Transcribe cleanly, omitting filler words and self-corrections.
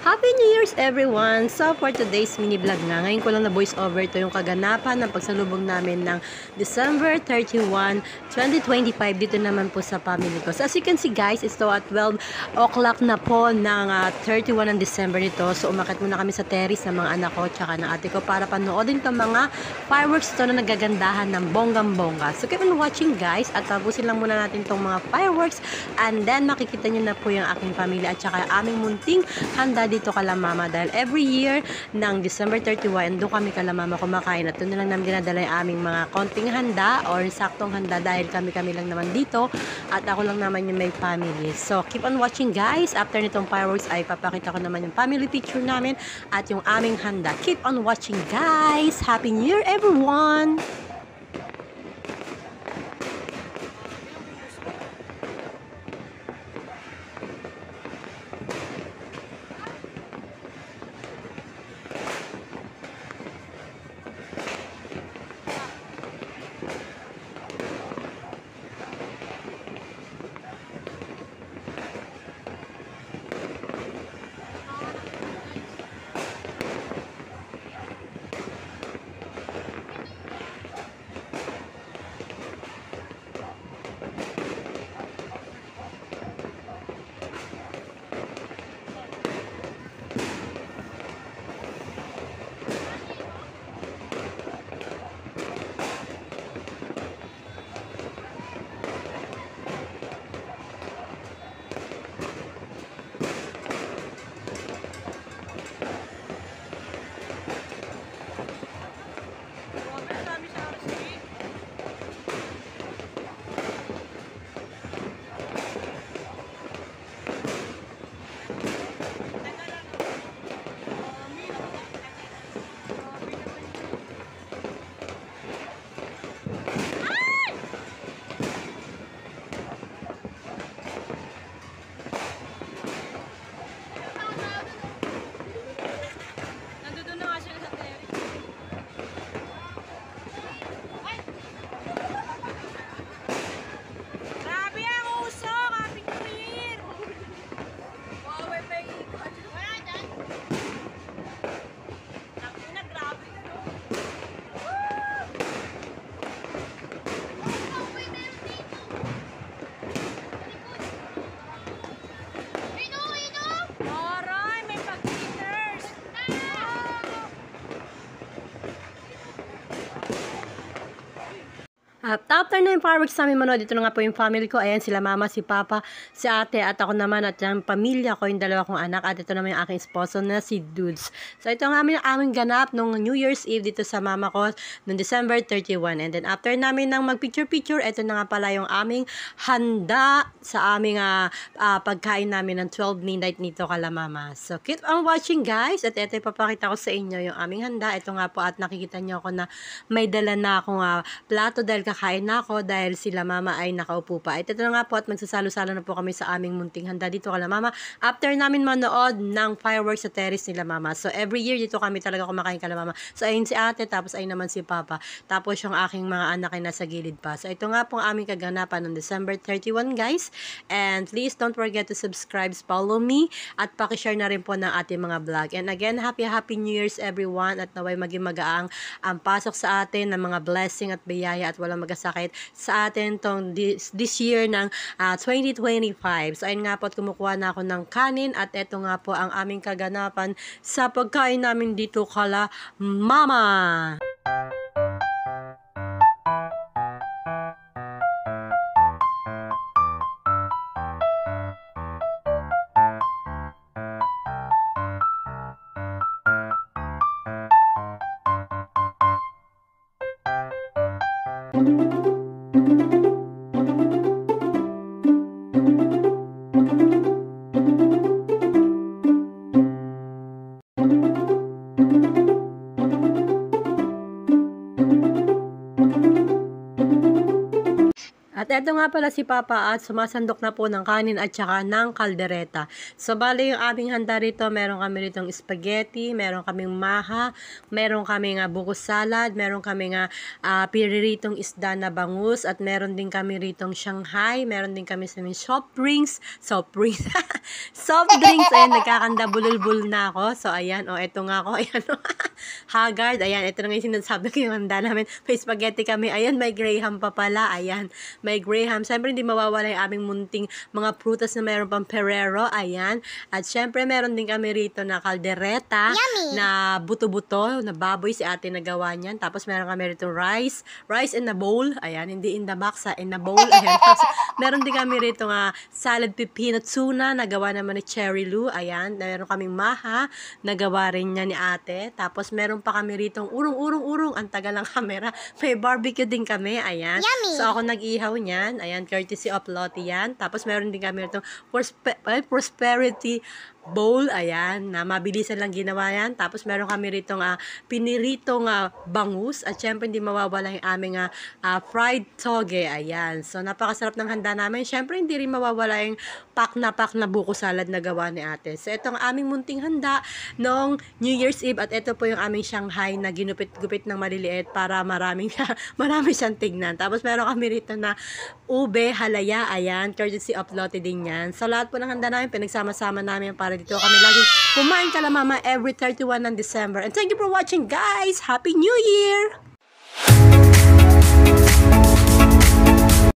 Happy New Year's everyone! So for today's mini vlog na, ngayon ko lang na voice over to yung kaganapan ng pagsalubong namin ng December 31, 2025 dito naman po sa family ko. So as you can see guys, it's at 12 o'clock na po ng 31 ng December nito. So umakit muna kami sa terrace ng mga anak ko tsaka ng ate ko para panoodin itong mga fireworks ito na nagagandahan ng bonggang-bongga. So keep on watching guys at tapusin lang muna natin itong mga fireworks and then makikita nyo na po yung aking pamilya at tsaka aming munting handa dito kala mama dahil every year ng December 31 doon kami kala mama kumakain at doon na lang namin dinadala yung aming mga konting handa or saktong handa dahil kami lang naman dito at ako lang naman yung may family. So keep on watching guys. After nitong fireworks ay papakita ko naman yung family picture namin at yung aming handa. Keep on watching guys. Happy New Year everyone! At after na yung fireworks namin manood, dito na nga po yung family ko. Ayan, sila mama, si papa, si ate, at ako naman, at yung pamilya ko, yung dalawa kong anak, at ito naman yung aking esposo na si Dudes. So, ito nga aming ganap nung New Year's Eve dito sa mama ko noong December 31. And then, after namin nang mag-picture-picture, ito na nga pala yung aming handa sa aming pagkain namin ng 12 midnight nito kala mama. So, keep on watching guys. At ito ipapakita ko sa inyo yung aming handa. Ito nga po at nakikita nyo ako na may dala na akong plato dahil kakain na ako dahil sila mama ay nakaupo pa. At ito na nga po at magsasalo-salo na po kami sa aming munting handa dito kala mama. After namin manood ng fireworks sa terrace nila mama. So every year dito kami talaga kumakain kala mama. So ayun si ate tapos ayun naman si papa. Tapos yung aking mga anak ay nasa gilid pa. So ito nga po ang aming kaganapan ng December 31 guys. And please don't forget to subscribe, follow me at pakishare na rin po ng ating mga vlog. And again, happy New Year's everyone at naway maging magaang ang pasok sa atin ng mga blessing at biyaya at walang magasakit sa atin tong this year ng 2025. So ayun nga po at kumukuha na ako ng kanin at eto nga po ang aming kaganapan sa pagkain namin dito kala mama. At eto nga pala si Papa at sumasandok na po ng kanin at saka ng kaldereta. So, bali yung aming handa rito, meron kami ritong spaghetti, meron kaming maha, meron kaming buko salad, meron kaming piriritong isda na bangus, at meron din kami ritong Shanghai, meron din kami sa soft drinks, soft drinks, ayan, nagkakanda bulul-bul na ako. So, ayan, eto nga ako, ayan, Haggard, ayan, ito na nga yung sinasabi ko yung handa namin. May spaghetti kami, ayan, may graham pa pala, ayan, may graham. Siyempre, hindi mawawala yung aming munting mga prutas na mayroon pang Ferrero. Ayan. At siyempre, meron din kami rito na kaldereta. Yummy! Na buto-buto, na baboy si ate nagawa niyan. Tapos, meron kami rito rice in a bowl. Ayan, hindi in the box, in a bowl. Ayan. Tapos, meron din kami rito nga salad pipino tuna, nagawa naman ni Cherry Lou. Ayan. Meron kaming maha, nagawa rin niya ni ate. Tapos, meron pa kami rito urong. Ang tagal ng camera. May barbecue din kami. Ayan. Yummy! So, ako nag-ihaw niyan. Ayan, courtesy of Lottie yan. Tapos, meron din kami itong prosperity bowl. Ayan, na mabilisan lang ginawa yan. Tapos, meron kami ritong piniritong bangus. At syempre, hindi mawawala yung aming fried toge. Ayan. So, napakasarap ng handa namin. Syempre, hindi rin mawawala yung pak na buko salad na gawa ni ate. So, ito ang aming munting handa noong New Year's Eve. At ito po yung aming Shanghai na ginupit-gupit ng maliliit para marami siyang tignan. Tapos, meron kami rito na ube, halaya, ayan, courtesy of Lottie din yan. So, lahat po ng handa namin, pinagsama-sama namin para dito kami lagi kumain kala mama every 31 ng December. And thank you for watching, guys! Happy New Year!